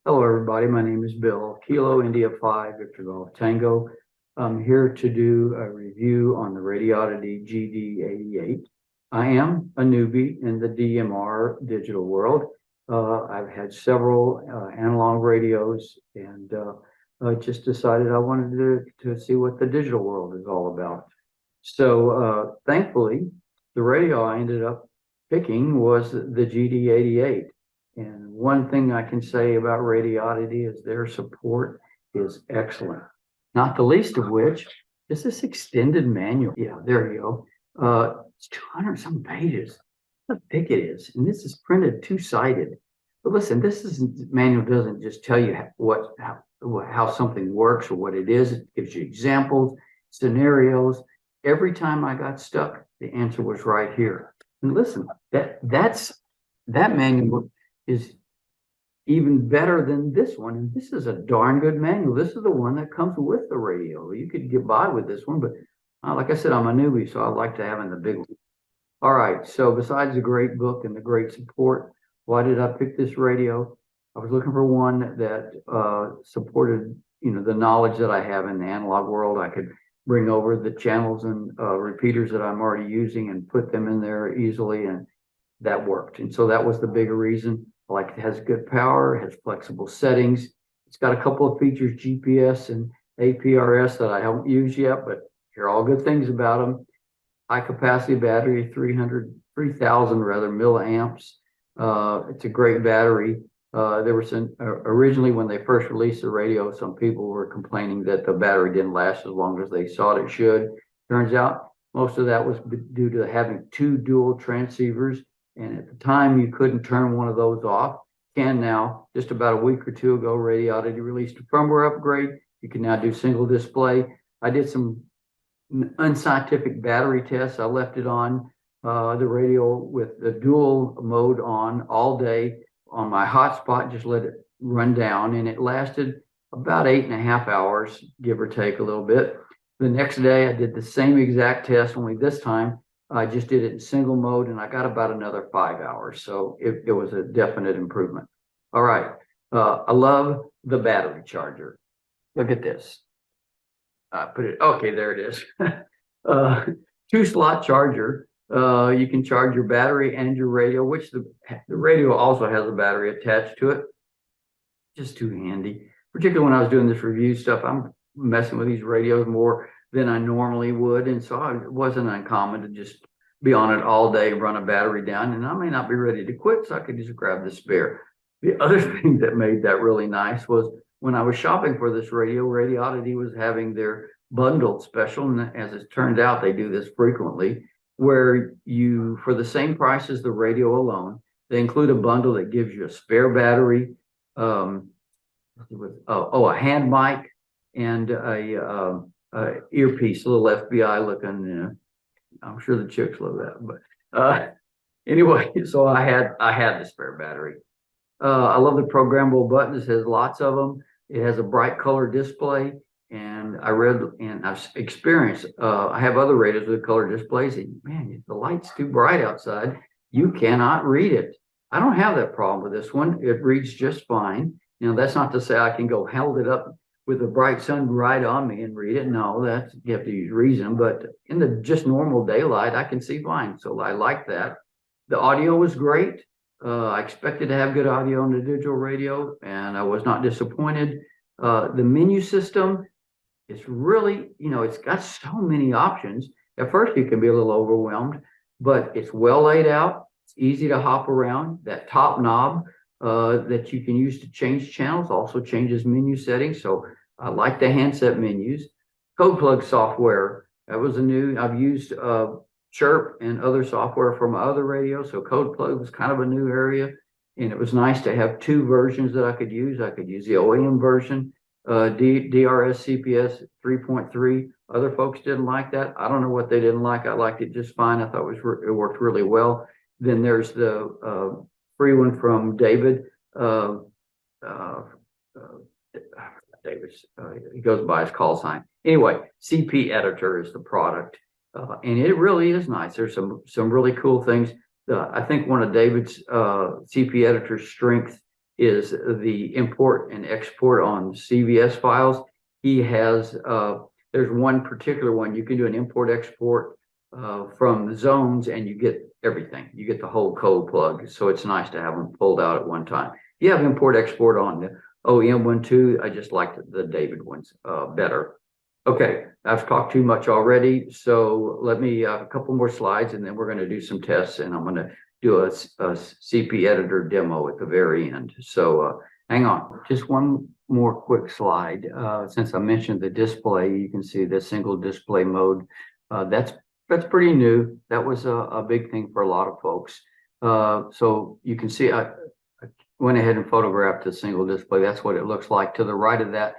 Hello, everybody. My name is Bill, Kilo India 5, Victor Golf Tango. I'm here to do a review on the Radioddity GD-88. I am a newbie in the DMR digital world. I've had several analog radios and I just decided I wanted to see what the digital world is all about. So thankfully, the radio I ended up picking was the GD-88. And one thing I can say about Radioddity is their support is excellent. Not the least of which is this extended manual. Yeah, there you go. It's 200 some pages. How thick it is. And this is printed two-sided. But listen, manual doesn't just tell you how something works or what it is. It gives you examples, scenarios. Every time I got stuck, the answer was right here. And listen, that manual is even better than this one. And this is a darn good manual. This is the one that comes with the radio. You could get by with this one, but like I said, I'm a newbie, so I like to have in the big one. All right, so besides the great book and the great support, why did I pick this radio? I was looking for one that supported, the knowledge that I have in the analog world. I could bring over the channels and repeaters that I'm already using and put them in there easily, and that worked. And so that was the bigger reason. Like, it has good power, it has flexible settings. It's got a couple of features, GPS and APRS, that I haven't used yet, but hear all good things about them. High capacity battery, 3,000 milliamps. It's a great battery. There were originally, when they first released the radio, some people were complaining that the battery didn't last as long as they thought it should. Turns out most of that was due to having two dual transceivers. And at the time, you couldn't turn one of those off. Can now. Just about a week or two ago, Radioddity released a firmware upgrade. You can now do single display. I did some unscientific battery tests. I left it on the radio with the dual mode on all day on my hotspot, just let it run down, and it lasted about 8.5 hours, give or take a little bit. The next day, I did the same exact test, only this time I just did it in single mode, and I got about another 5 hours. So it was a definite improvement. All right. I love the battery charger. Look at this. Okay, there it is. 2-slot charger. You can charge your battery and your radio, which the radio also has a battery attached to it. Just too handy. Particularly when I was doing this review stuff, I'm messing with these radios more than I normally would. And so it wasn't uncommon to just be on it all day, run a battery down, and I may not be ready to quit, so I could just grab the spare. The other thing that made that really nice was when I was shopping for this radio, Radioddity was having their bundled special. And as it turned out, they do this frequently, where you, for the same price as the radio alone, they include a bundle that gives you a spare battery, a hand mic, and a earpiece, a little FBI looking. I'm sure the chicks love that. But anyway, so I had the spare battery. I love the programmable buttons. It has lots of them. It has a bright color display, and I've experienced. I have other radios with color displays, and man, if the light's too bright outside, you cannot read it. I don't have that problem with this one. It reads just fine. That's not to say I can go held it up with the bright sun right on me and read it. No, you have to use reason. But in the just normal daylight, I can see fine. So I like that. The audio was great. I expected to have good audio on the digital radio, and I was not disappointed. The menu system is really, it's got so many options. At first, you can be a little overwhelmed, but it's well laid out. It's easy to hop around. That top knob that you can use to change channels also changes menu settings. So I like the handset menus. Codeplug software, that was I've used Chirp and other software from my other radios. So Codeplug was kind of a new area, and it was nice to have two versions that I could use. I could use the OEM version, DRS CPS 3.3. Other folks didn't like that. I don't know what they didn't like. I liked it just fine. I thought it worked really well. Then there's the free one from David. He goes by his call sign. Anyway, CPEditor is the product. And it really is nice. There's some really cool things. I think one of David's CPEditor's strength is the import and export on CVS files. He has, there's one particular one, you can do an import export from the zones and you get everything. You get the whole code plug. So it's nice to have them pulled out at one time. You have import export on the OEM one too. I just liked the David ones better. Okay, I've talked too much already. So let me have a couple more slides and then we're going to do some tests and I'm going to do a CPEditor demo at the very end. So hang on, just one more quick slide. Since I mentioned the display, you can see the single display mode. That's pretty new. That was a big thing for a lot of folks. So you can see I went ahead and photographed the single display. That's what it looks like. To the right of that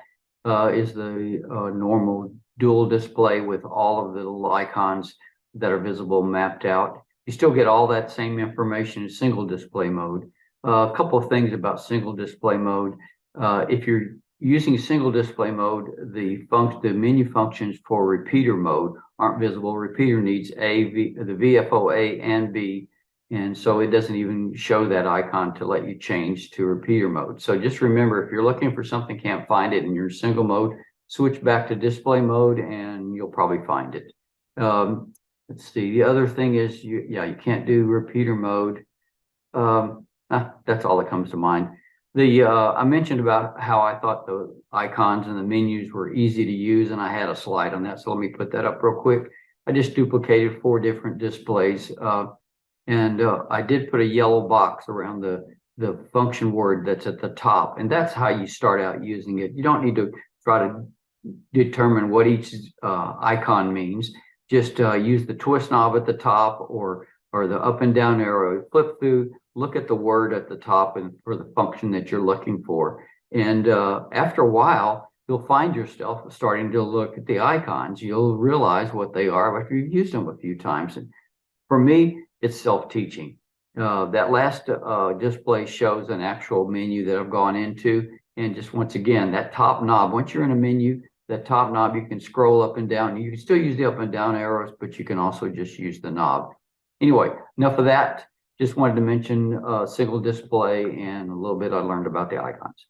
is the normal dual display with all of the little icons that are visible mapped out. You still get all that same information in single display mode. A couple of things about single display mode. If you're using single display mode, the menu functions for repeater mode aren't visible. Repeater needs the VFO A and B, and so it doesn't even show that icon to let you change to repeater mode. So just remember, if you're looking for something, can't find it in your single mode, switch back to display mode and you'll probably find it. Let's see, the other thing is, you can't do repeater mode. That's all that comes to mind. I mentioned about how I thought the icons and the menus were easy to use, and I had a slide on that. So let me put that up real quick. I just duplicated 4 different displays, and I did put a yellow box around the function word that's at the top, and that's how you start out using it. You don't need to try to determine what each icon means. Just use the twist knob at the top or the up and down arrow. Flip through, look at the word at the top and for the function that you're looking for. And after a while, you'll find yourself starting to look at the icons. You'll realize what they are after you've used them a few times. And for me, it's self-teaching. That last display shows an actual menu that I've gone into. And just once again, that top knob, once you're in a menu, that top knob, you can scroll up and down. You can still use the up and down arrows, but you can also just use the knob. Anyway, enough of that. Just wanted to mention single display and a little bit I learned about the icons.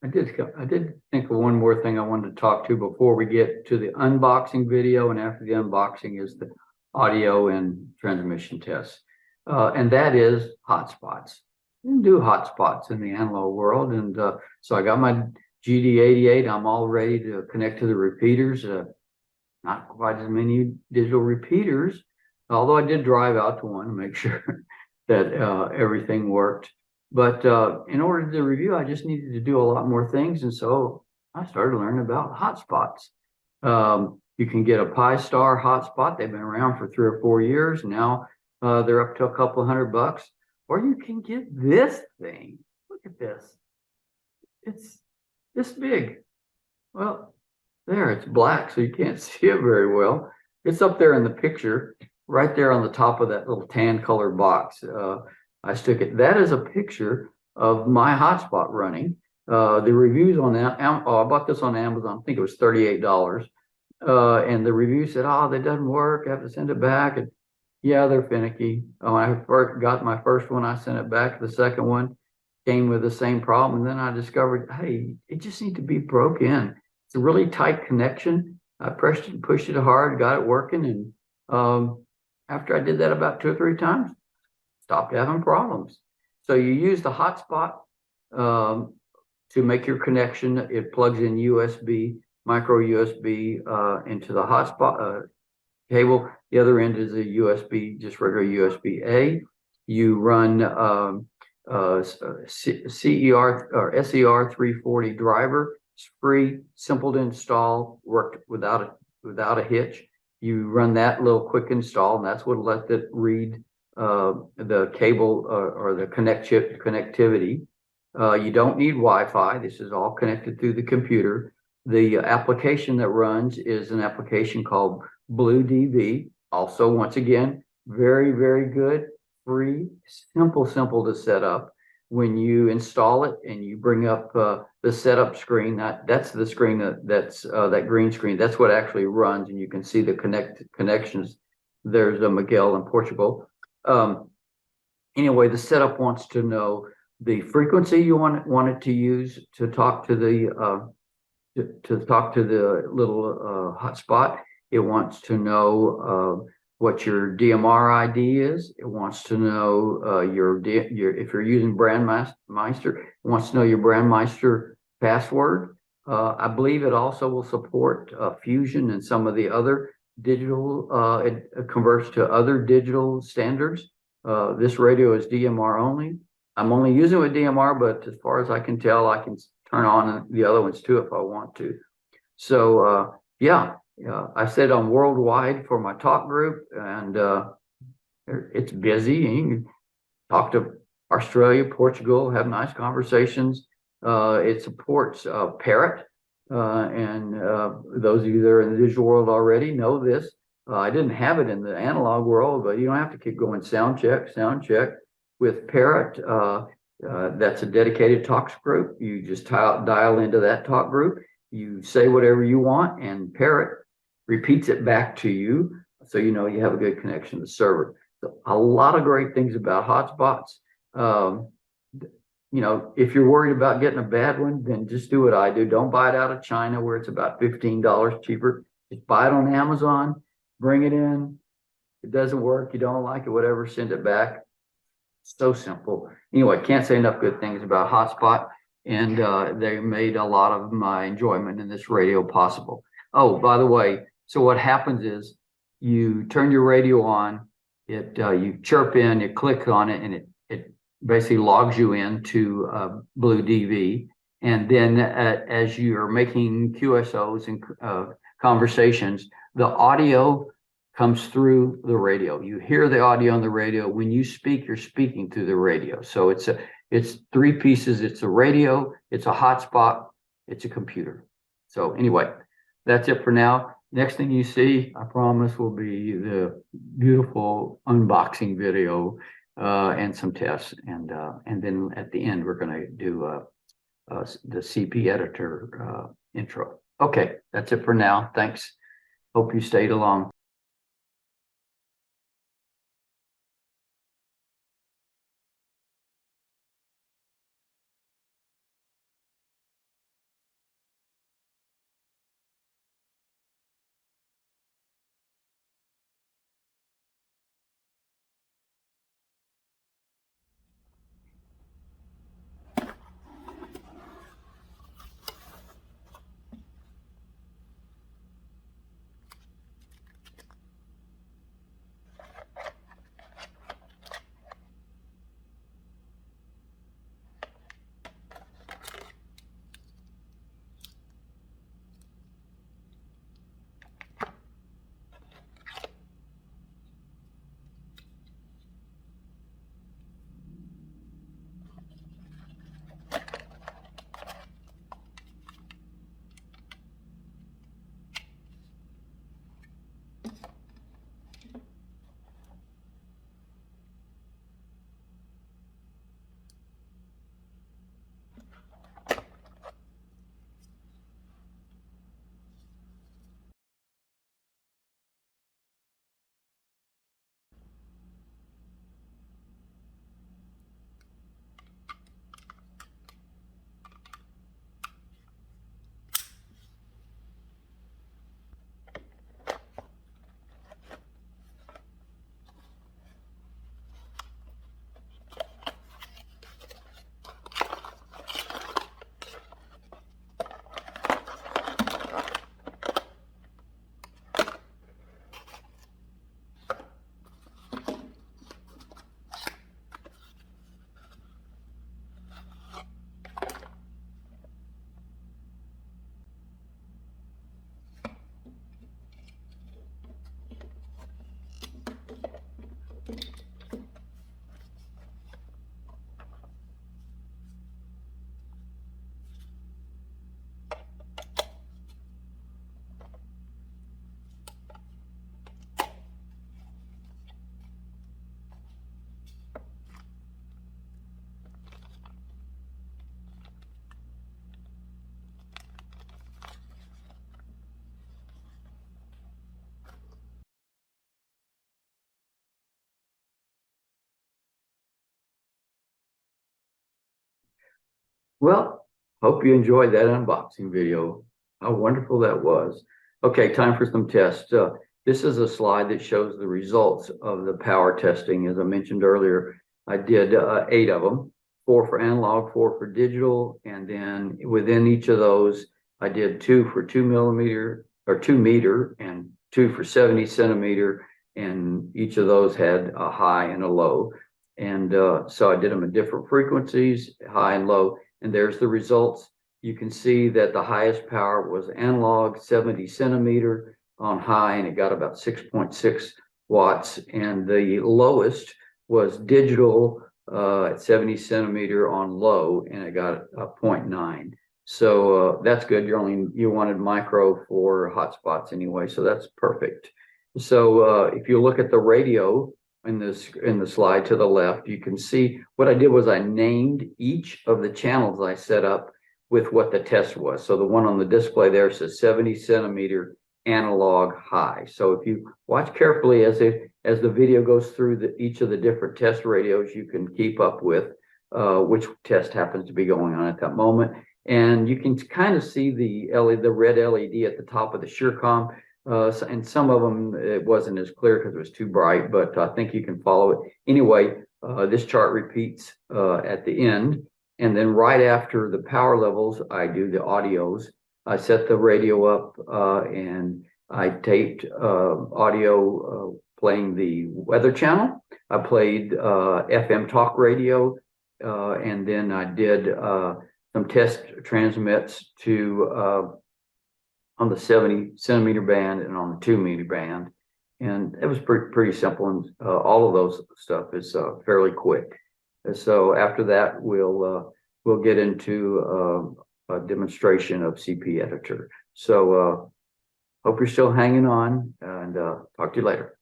I did think of one more thing I wanted to talk to before we get to the unboxing video, and after the unboxing is the audio and transmission tests. And that is hotspots. You can do hotspots in the analog world. And so I got my GD-88. I'm all ready to connect to the repeaters. Not quite as many digital repeaters, although I did drive out to one to make sure that everything worked. But in order to review, I just needed to do a lot more things. And so I started learning about hotspots. You can get a Pi-Star hotspot. They've been around for 3 or 4 years. Now they're up to a couple $100. Or you can get this thing. Look at this. It's this big. Well, there, it's black, so you can't see it very well. It's up there in the picture, right there on the top of that little tan colored box. I stuck it. That is a picture of my hotspot running. The reviews on that, I bought this on Amazon. I think it was $38. And the review said, "Oh, that doesn't work. I have to send it back." And yeah, they're finicky. When I first got my first one, I sent it back. The second one came with the same problem. And then I discovered, hey, it just needs to be broke in. It's a really tight connection. I pushed it hard, got it working. And after I did that about 2 or 3 times, stopped having problems. So you use the hotspot to make your connection. It plugs in USB, micro USB into the hotspot cable. The other end is a USB, just regular USB-A. You run CER or SER 340 driver. It's free, simple to install, worked without a hitch. You run that little quick install, and that's what lets it read the cable or the connectivity. You don't need Wi-Fi. This is all connected through the computer. The application that runs is an application called BlueDV. Also, once again, very, very good, free, simple to set up. When you install it and you bring up the setup screen, that's the screen that's that green screen. That's what actually runs, and you can see the connections. There's Miguel in Portugal. Anyway, the setup wants to know the frequency you want it to use to talk to the little hotspot. It wants to know what your DMR ID is. It wants to know if you're using Brandmeister, it wants to know your Brandmeister password. I believe it also will support Fusion and some of the other digital. It converts to other digital standards. This radio is DMR only. I'm only using it with DMR, but as far as I can tell, I can turn on the other ones too if I want to. So yeah, I said I'm worldwide for my talk group, and it's busy. You can talk to Australia, Portugal, have nice conversations. It supports Parrot, and those of you that are in the digital world already know this. I didn't have it in the analog world, but you don't have to keep going sound check. With Parrot, that's a dedicated talks group. You just dial into that talk group. You say whatever you want, and Parrot repeats it back to you, so you know you have a good connection to the server. So a lot of great things about hotspots. You know, if you're worried about getting a bad one, then just do what I do. Don't buy it out of China where it's about $15 cheaper. Just buy it on Amazon, bring it in. If it doesn't work, you don't like it, whatever, send it back. So simple. Anyway, can't say enough good things about Hotspot, and they made a lot of my enjoyment in this radio possible. Oh, by the way, so what happens is you turn your radio on, you chirp in, you click on it, and it basically logs you into Blue DV. And then as you're making QSOs and conversations, the audio comes through the radio. You hear the audio on the radio. When you speak, you're speaking through the radio. So it's three pieces. It's a radio, it's a hotspot, it's a computer. So anyway, that's it for now. Next thing you see, I promise, will be the beautiful unboxing video and some tests. And then at the end, we're going to do the CPEditor intro. Okay, that's it for now. Thanks. Hope you stayed along. Well, hope you enjoyed that unboxing video. How wonderful that was. Okay, time for some tests. This is a slide that shows the results of the power testing. As I mentioned earlier, I did 8 of them, 4 for analog, 4 for digital, and then within each of those, I did 2 for 2 millimeter or 2 meter and 2 for 70 centimeter, and each of those had a high and a low. And so I did them at different frequencies, high and low, and there's the results. You can see that the highest power was analog, 70 centimeter on high, and it got about 6.6 watts. And the lowest was digital at 70 centimeter on low, and it got a 0.9. So that's good. You wanted micro for hotspots anyway, so that's perfect. So if you look at the radio in the slide to the left, you can see what I did was I named each of the channels I set up with what the test was. So the one on the display there says 70 centimeter analog high. So if you watch carefully as the video goes through each of the different test radios, you can keep up with which test happens to be going on at that moment. And you can kind of see the red LED at the top of the Surecom. And some of them, it wasn't as clear because it was too bright, but I think you can follow it. Anyway, this chart repeats at the end. And then right after the power levels, I do the audios. I set the radio up and I taped audio playing the weather channel. I played FM talk radio, and then I did some test transmits to on the 70 centimeter band and on the 2 meter band. And it was pretty simple. And all of those stuff is fairly quick. And so after that, we'll get into a demonstration of CPEditor. So hope you're still hanging on, and talk to you later.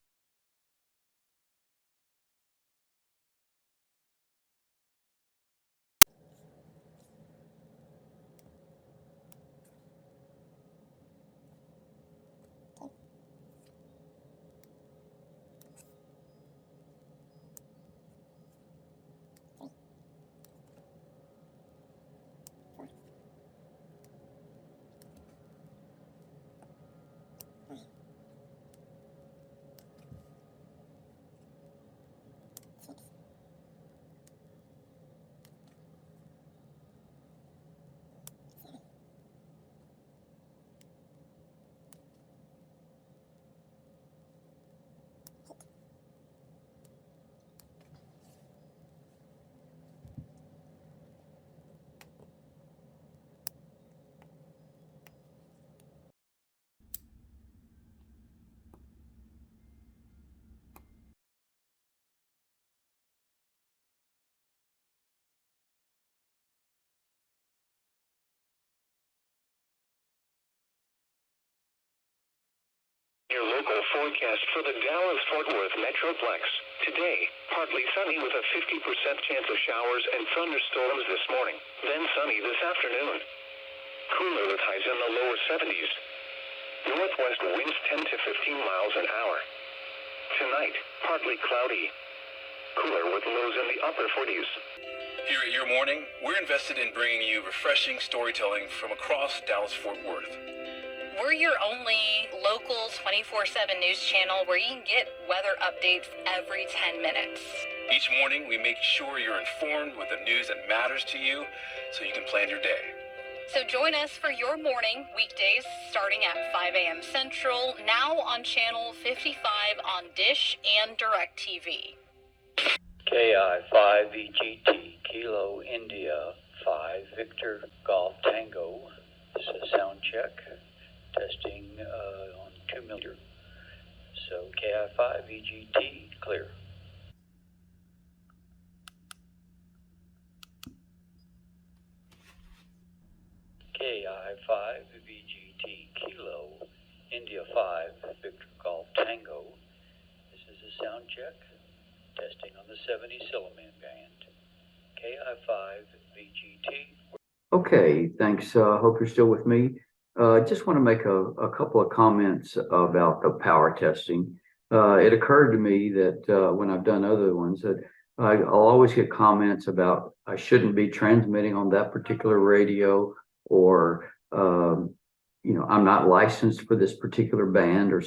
Your local forecast for the Dallas-Fort Worth Metroplex. Today, partly sunny with a 50% chance of showers and thunderstorms this morning. Then sunny this afternoon. Cooler with highs in the lower 70s. Northwest winds 10 to 15 miles an hour. Tonight, partly cloudy. Cooler with lows in the upper 40s. Here at Your Morning, we're invested in bringing you refreshing storytelling from across Dallas-Fort Worth. We're your only local 24/7 news channel where you can get weather updates every 10 minutes. Each morning, we make sure you're informed with the news that matters to you so you can plan your day. So join us for Your Morning weekdays starting at 5 a.m. Central, now on channel 55 on Dish and DirecTV. KI5 VGT Kilo India 5 Victor Golf Tango. This is a sound check. Testing on 2 millimeter. So KI5 VGT clear. KI5 VGT Kilo India 5 Victor Golf Tango. This is a sound check. Testing on the 70 millimeter band. KI5 VGT. Okay, thanks. Hope you're still with me. I just want to make a couple of comments about the power testing. It occurred to me that when I've done other ones, that I'll always get comments about I shouldn't be transmitting on that particular radio, or I'm not licensed for this particular band, or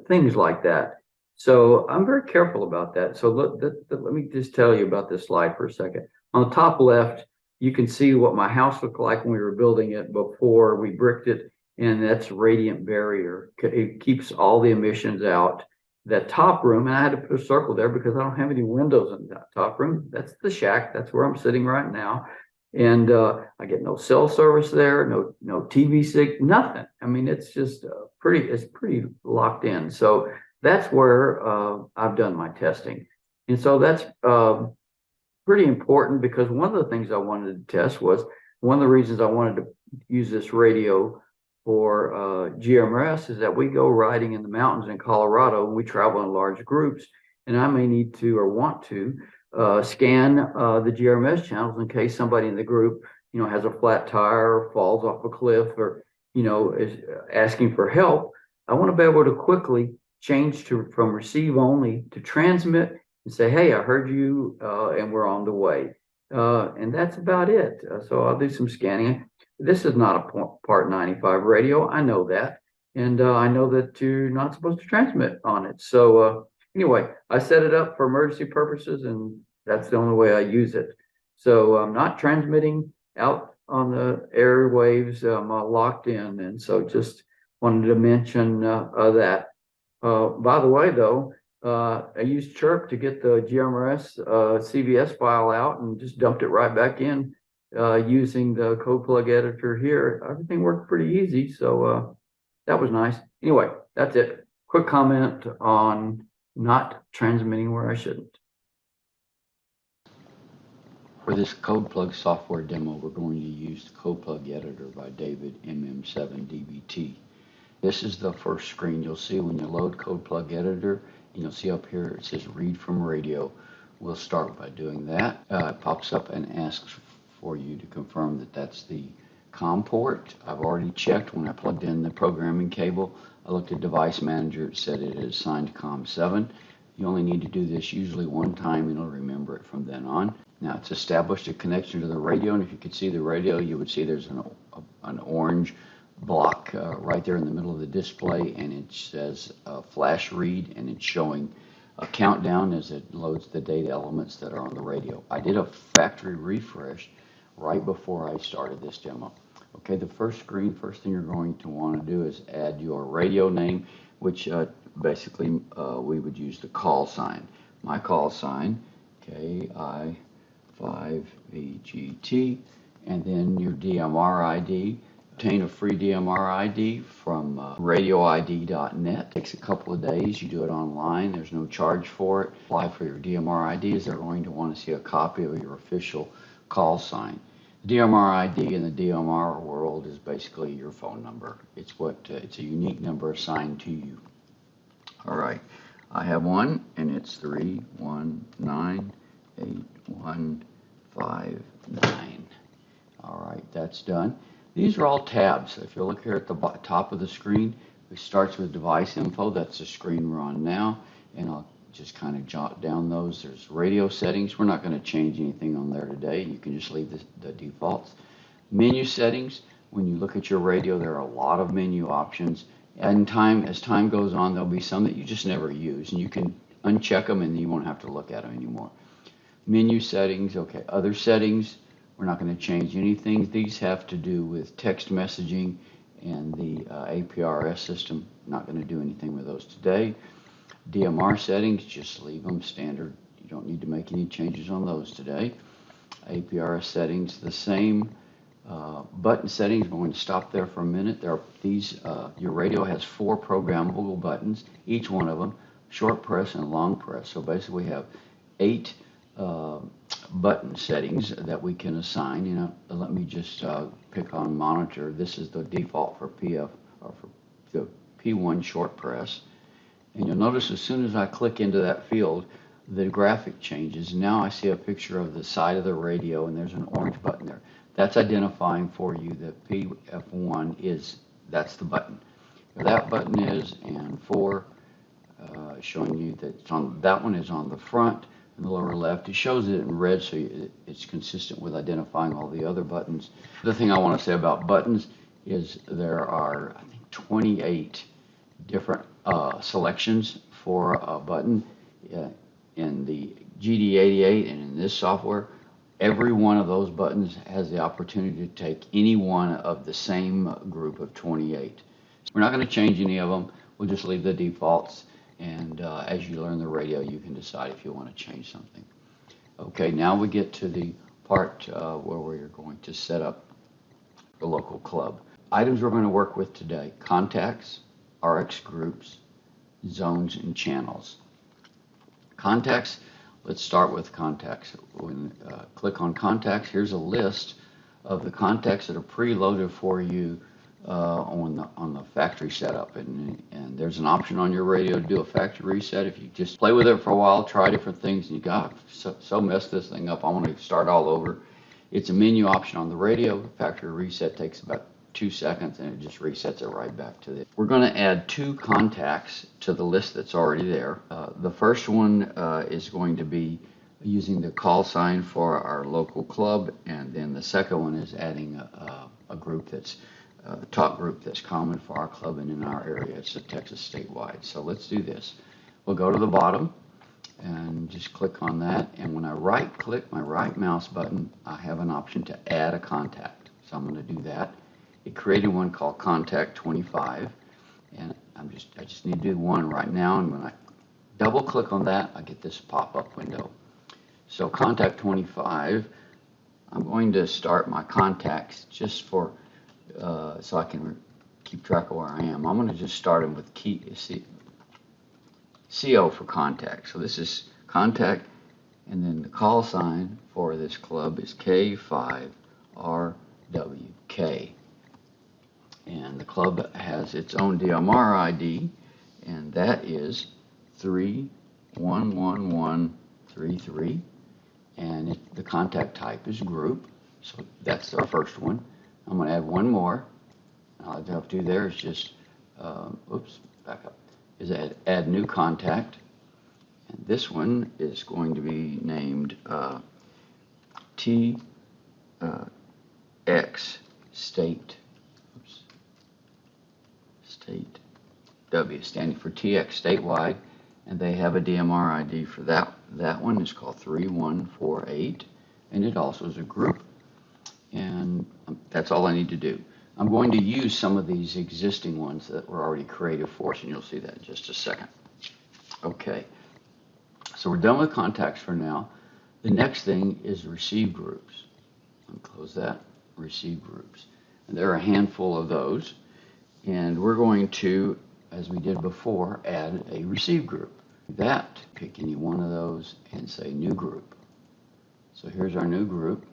things like that. So I'm very careful about that. So let me just tell you about this slide for a second. On the top left, you can see what my house looked like when we were building it before we bricked it, and that's radiant barrier. It keeps all the emissions out. That top room, and I had to put a circle there because I don't have any windows in that top room. That's the shack. That's where I'm sitting right now. And I get no cell service there, no TV sig, nothing. I mean, it's just pretty locked in. So that's where I've done my testing. And so that's pretty important, because one of the things I wanted to test was, one of the reasons I wanted to use this radio for GMRS is that we go riding in the mountains in Colorado, and we travel in large groups, and I may need to, or want to, scan the GMRS channels in case somebody in the group, has a flat tire, or falls off a cliff, or, is asking for help. I want to be able to quickly change from receive only to transmit and say, hey, I heard you, and we're on the way. And that's about it. So I'll do some scanning. This is not a Part 95 radio. I know that. And I know that you're not supposed to transmit on it. So anyway, I set it up for emergency purposes, and that's the only way I use it. So I'm not transmitting out on the airwaves. I'm locked in. And so just wanted to mention that. By the way, though, I used Chirp to get the GMRS CVS file out, and just dumped it right back in using the codeplug editor here. Everything worked pretty easy, so that was nice. Anyway, that's it. Quick comment on not transmitting where I shouldn't. For this codeplug software demo, we're going to use the codeplug editor by David MM7DBT. This is the first screen you'll see when you load codeplug editor. You'll see up here it says read from radio. We'll start by doing that. It pops up and asks for you to confirm that that's the COM port. I've already checked when I plugged in the programming cable. I looked at Device Manager. It said it is signed COM7. You only need to do this usually one time, and it'll remember it from then on. Now it's established a connection to the radio, and if you could see the radio, you would see there's an orange block right there in the middle of the display, and it says flash read, and it's showing a countdown as it loads the data elements that are on the radio. I did a factory refresh right before I started this demo. Okay, the first thing you're going to want to do is add your radio name, which basically we would use the call sign. My call sign, KI5VGT, and then your DMR ID. Obtain a free DMR ID from radioid.net. Takes a couple of days. You do it online. There's no charge for it. Apply for your DMR IDs. They're going to want to see a copy of your official call sign. The DMR ID in the DMR world is basically your phone number. It's a unique number assigned to you. All right, I have one, and it's 3198159. All right, that's done. These are all tabs. If you look here at the top of the screen, it starts with device info. That's the screen we're on now, and I'll just kind of jot down those. There's radio settings. We're not going to change anything on there today. You can just leave the defaults. Menu settings. When you look at your radio, there are a lot of menu options. And as time goes on, there'll be some that you just never use, and you can uncheck them, and you won't have to look at them anymore. Menu settings. Okay, other settings. We're not going to change anything. These have to do with text messaging and the APRS system. Not going to do anything with those today. DMR settings, just leave them standard. You don't need to make any changes on those today. APRS settings, the same. Button settings, I'm going to stop there for a minute. Your radio has 4 programmable buttons, each one of them, short press and long press. So basically we have 8 button settings that we can assign. Let me just pick on monitor. This is the default for PF, or for the P1 short press. And you'll notice as soon as I click into that field, the graphic changes. Now I see a picture of the side of the radio, and there's an orange button there. That's identifying for you that PF1 that's the button. Where that button is, and 4 showing you that that one is on the front. in the lower left. It shows it in red, so it's consistent with identifying all the other buttons. The thing I want to say about buttons is there are, I think, 28 different selections for a button in the GD-88 and in this software. Every one of those buttons has the opportunity to take any one of the same group of 28. We're not going to change any of them. We'll just leave the defaults, and as you learn the radio, you can decide if you want to change something. Okay, now we get to the part where we're going to set up the local club. Items we're going to work with today: contacts, RX groups, zones, and channels. Contacts, let's start with contacts. When click on contacts, here's a list of the contacts that are preloaded for you on the factory setup, and there's an option on your radio to do a factory reset. If you just play with it for a while, try different things, and you got so messed this thing up, I want to start all over. It's a menu option on the radio. Factory reset takes about 2 seconds, and it just resets it right back to it. We're going to add 2 contacts to the list that's already there. The first one is going to be using the call sign for our local club, and then the second one is adding a group that's a top group that's common for our club and in our area. It's a Texas statewide. So let's do this. We'll go to the bottom and just click on that, and when I right click my right mouse button, I have an option to add a contact. So I'm going to do that. It created one called Contact 25, and I just need to do one right now, and when I double click on that, I get this pop-up window. So Contact 25, I'm going to start my contacts just for so I can keep track of where I am. I'm going to just start them with CO for contact. So this is contact, and then the call sign for this club is K5RWK. And the club has its own DMR ID, and that is 311133, and the contact type is group, so that's our first one. I'm going to add one more. All I have to do there is just, back up, is add new contact, and this one is going to be named TX State. State W, standing for TX statewide, and they have a DMR ID for that. That one is called 3148, and it also is a group, and that's all I need to do. I'm going to use some of these existing ones that were already created for us, and you'll see that in just a second. Okay, so we're done with contacts for now. The next thing is receive groups. Let me close that. Receive groups, and there are a handful of those. And we're going to, as we did before, add a receive group. Pick any one of those and say new group. So here's our new group.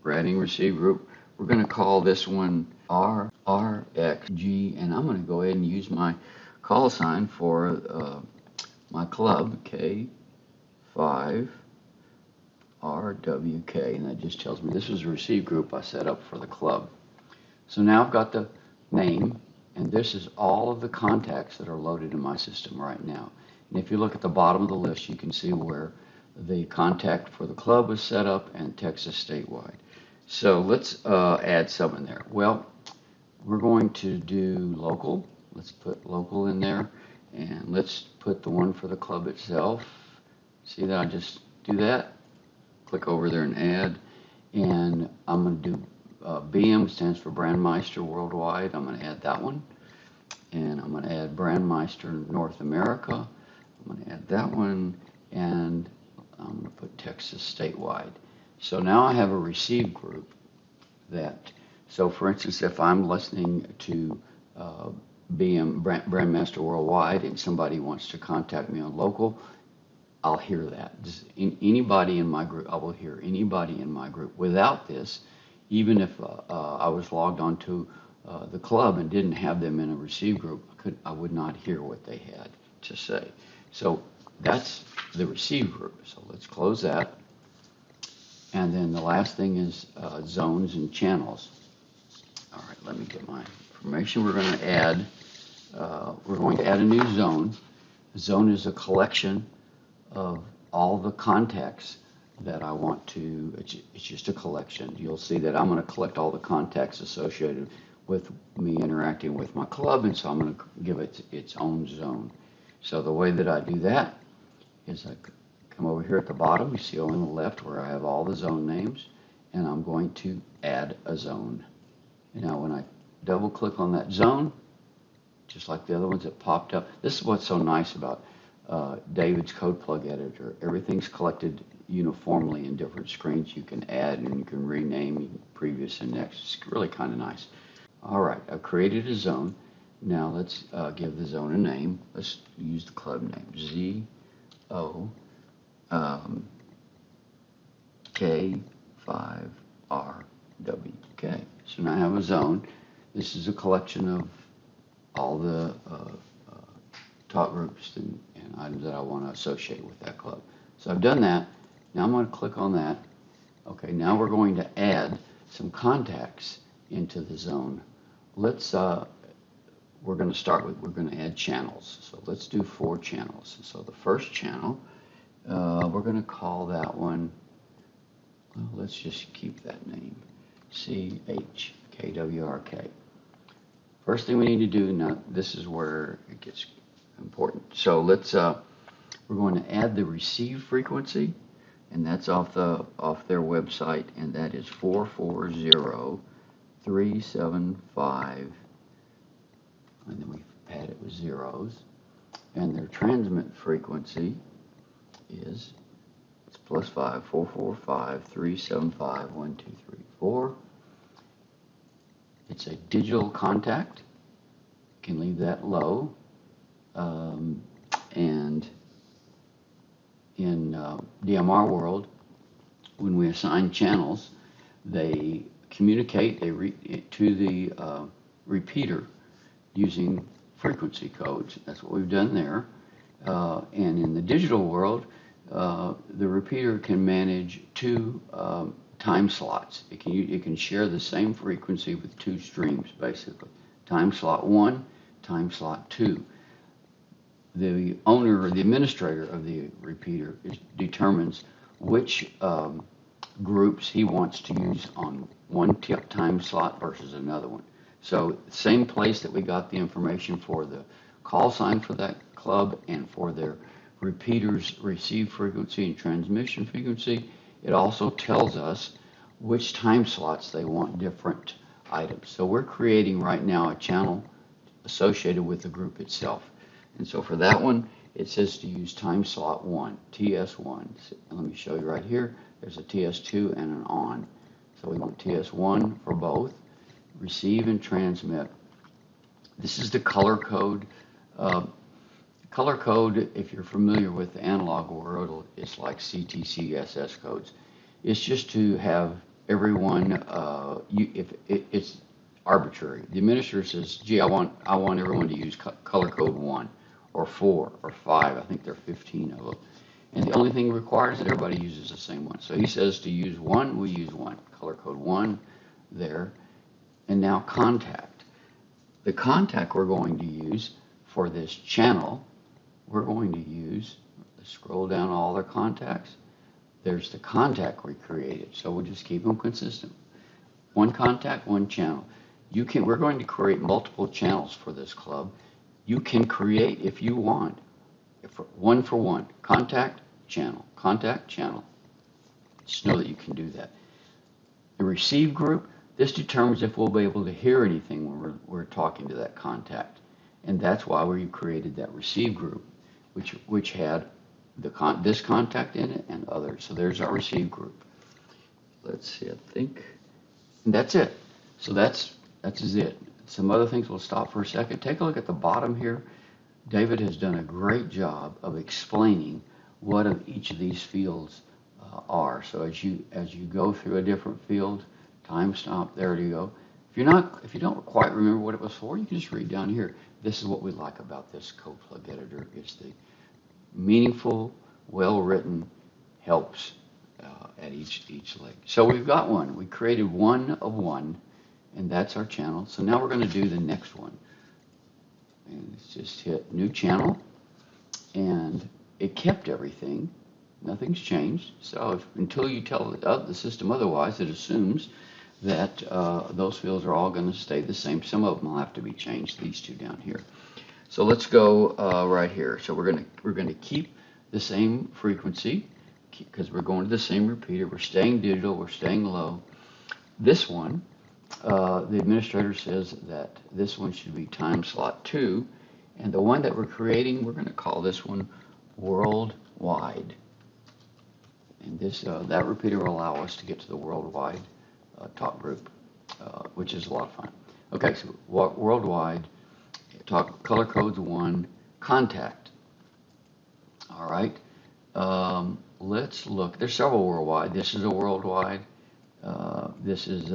We're adding receive group. We're going to call this one RXG, and I'm going to go ahead and use my call sign for my club, K5RWK, and that just tells me this is a receive group I set up for the club. So now I've got the name, and this is all of the contacts that are loaded in my system right now. And if you look at the bottom of the list, you can see where the contact for the club was set up and Texas statewide. So let's add some in there. Well, we're going to do local. Let's put local in there, and let's put the one for the club itself. See that I just do that? Click over there and add, and I'm going to do BM stands for Brandmeister Worldwide. I'm going to add that one, and I'm going to add Brandmeister North America. I'm going to add that one, and I'm going to put Texas statewide. So now I have a receive group so for instance, if I'm listening to BM Brandmaster Worldwide and somebody wants to contact me on local, I'll hear that. Anybody in my group, I will hear anybody in my group. Without this, even if I was logged onto the club and didn't have them in a receive group, I would not hear what they had to say. So that's the receive group. So let's close that. And then the last thing is zones and channels. All right, let me get my information. We're going to add a new zone. A zone is a collection of all the contacts that I want to, it's just a collection. You'll see that I'm going to collect all the contacts associated with me interacting with my club, and so I'm going to give it its own zone. So the way that I do that is I come over here at the bottom, you see on the left where I have all the zone names, and I'm going to add a zone. And now when I double click on that zone, just like the other ones that popped up, this is what's so nice about David's code plug editor. Everything's collected uniformly in different screens. You can add and you can rename previous and next. It's really kind of nice. All right, I've created a zone. Now let's give the zone a name. Let's use the club name, K5RWK. So now I have a zone. This is a collection of all the talk groups and items that I want to associate with that club. So I've done that. Now I'm going to click on that. Okay, now we're going to add some contacts into the zone. Let's we're going to start with, we're going to add channels. So let's do 4 channels. So the first channel, we're going to call that one, well, let's just keep that name, CHKWRK. First thing we need to do, now this is where it gets important. So let's, we're going to add the receive frequency, and that's off their website, and that is 440375, and then we pad it with zeros, and their transmit frequency is, it's +5 445 375 1234. It's a digital contact. You can leave that low. And in DMR world, when we assign channels, they communicate to the repeater using frequency codes. That's what we've done there. And in the digital world, the repeater can manage 2 time slots. It can share the same frequency with 2 streams, basically. Time slot 1, time slot 2. The owner or the administrator of the repeater determines which groups he wants to use on one time slot versus another one. So same place that we got the information for the call sign for that club and for their repeater's receive frequency and transmission frequency, it also tells us which time slots they want different items. So we're creating right now a channel associated with the group itself. And so for that one, it says to use time slot 1, TS1. So let me show you right here. There's a TS2 and an on. So we want TS1 for both. Receive and transmit. This is the color code. Color code, if you're familiar with the analog world, it's like CTCSS codes. It's just to have everyone, it's arbitrary. The administrator says, gee, I want everyone to use color code 1 or 4 or 5. I think there are 15 of them. And the only thing required is that everybody uses the same one. So he says to use 1, we use 1. Color code 1 there. And now contact. The contact we're going to use for this channel, we're going to use, let's scroll down all their contacts. There's the contact we created. So we'll just keep them consistent. 1 contact, 1 channel. We're going to create multiple channels for this club. You can create, if you want, one for one, contact, channel, contact, channel. Just know that you can do that. The receive group, this determines if we'll be able to hear anything when we're talking to that contact. And that's why we created that receive group, which had this contact in it and others. So there's our receive group. Let's see, I think, and that's it. So that's it. Some other things, we'll stop for a second. Take a look at the bottom here. David has done a great job of explaining what of each of these fields are. So as you go through a different field, time stop, there you go. If you don't quite remember what it was for, you can just read down here. This is what we like about this code plug editor. It's the meaningful, well-written helps at each leg. So we've got one. We created 1 of 1, and that's our channel. So now we're going to do the next one. And let's just hit new channel, and it kept everything. Nothing's changed. So until you tell the system otherwise, it assumes that those fields are all going to stay the same. Some of them will have to be changed, these two down here. So let's go right here. So we're going to keep the same frequency because we're going to the same repeater. We're staying digital. We're staying low. This one, the administrator says that this one should be time slot 2, and the one that we're creating, we're going to call this one worldwide. And this that repeater will allow us to get to the worldwide talk group, which is a lot of fun. Okay, so worldwide talk color codes 1 contact. All right, let's look. There's several worldwide. This is a worldwide. This is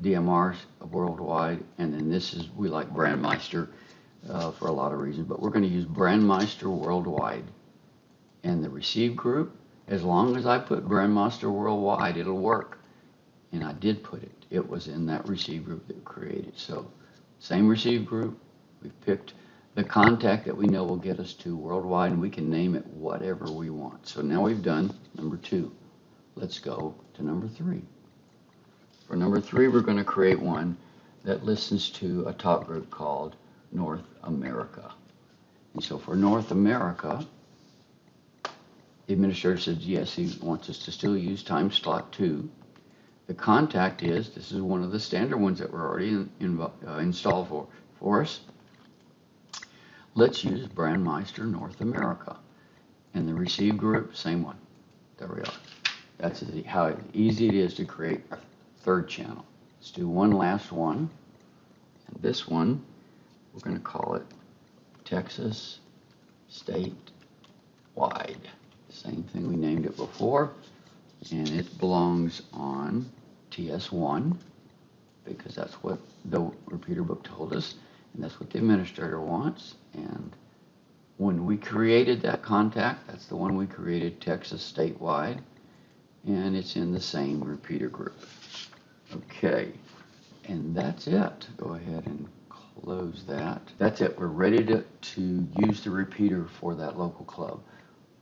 DMR's worldwide, and then this is, we like Brandmeister for a lot of reasons, but we're going to use Brandmeister worldwide. And the receive group, as long as I put Brandmeister worldwide, it'll work. And I did put it. It was in that receive group that we created. So same receive group, we picked the contact that we know will get us to worldwide, and we can name it whatever we want. So now we've done number 2. Let's go to number 3. For number 3, we're going to create one that listens to a talk group called North America. And so for North America, the administrator says yes, he wants us to still use time slot 2. The contact is, this is one of the standard ones that were already installed for us. Let's use Brandmeister North America. And the receive group, same one. There we are. That's how easy it is to create a 3rd channel. Let's do one last one. And this one, we're going to call it Texas State Wide. Same thing, we named it before. And it belongs on TS1 because that's what the repeater book told us. And that's what the administrator wants. And when we created that contact, that's the one we created, Texas statewide, and it's in the same repeater group. Okay, and that's it. Go ahead and close that. That's it. We're ready to use the repeater for that local club.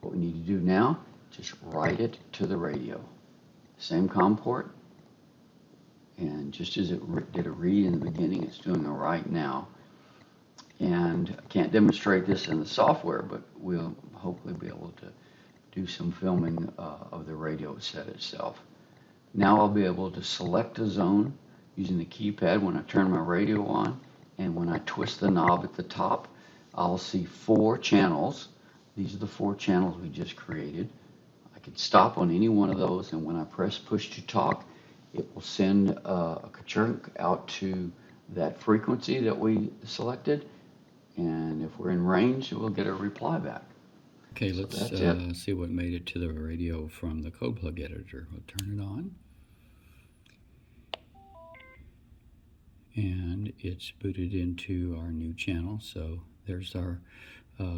What we need to do now, just write it to the radio. Same COM port, and just as it did a read in the beginning, it's doing a write now. And I can't demonstrate this in the software, but we'll hopefully be able to do some filming of the radio set itself. Now I'll be able to select a zone using the keypad when I turn my radio on, and when I twist the knob at the top, I'll see 4 channels. These are the 4 channels we just created. I could stop on any one of those, and when I press push to talk, it will send a chunk out to that frequency that we selected, and if we're in range, we'll get a reply back. Okay, let's see what made it to the radio from the codeplug editor. We'll turn it on. And it's booted into our new channel. So there's our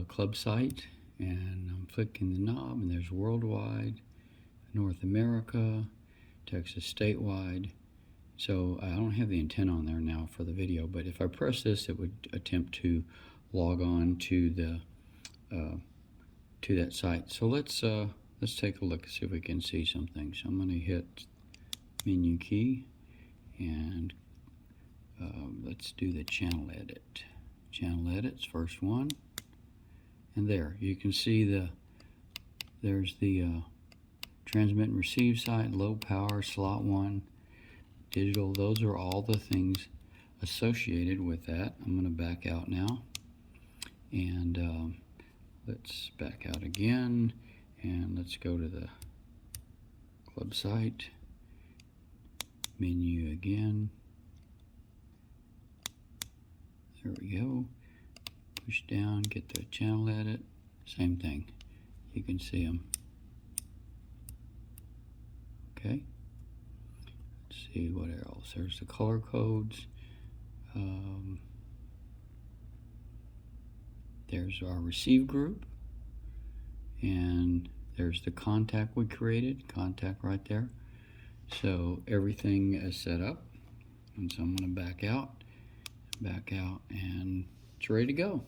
club site, and I'm clicking the knob, and there's worldwide, North America, Texas statewide. So I don't have the antenna on there now for the video, but if I press this, it would attempt to log on to the to that site. So let's take a look, see if we can see something. So I'm going to hit menu key, and let's do the channel edit. Channel edit's first one, and there you can see there's the transmit and receive site, low power, slot 1, digital. Those are all the things associated with that. I'm going to back out now, and let's back out again, and let's go to the club site, menu again. There we go. Push down, get the channel edit. Same thing. You can see them. Okay. Let's see what else. There's the color codes. There's our receive group, and there's the contact we created, contact right there. So everything is set up, and so I'm going to back out, and it's ready to go.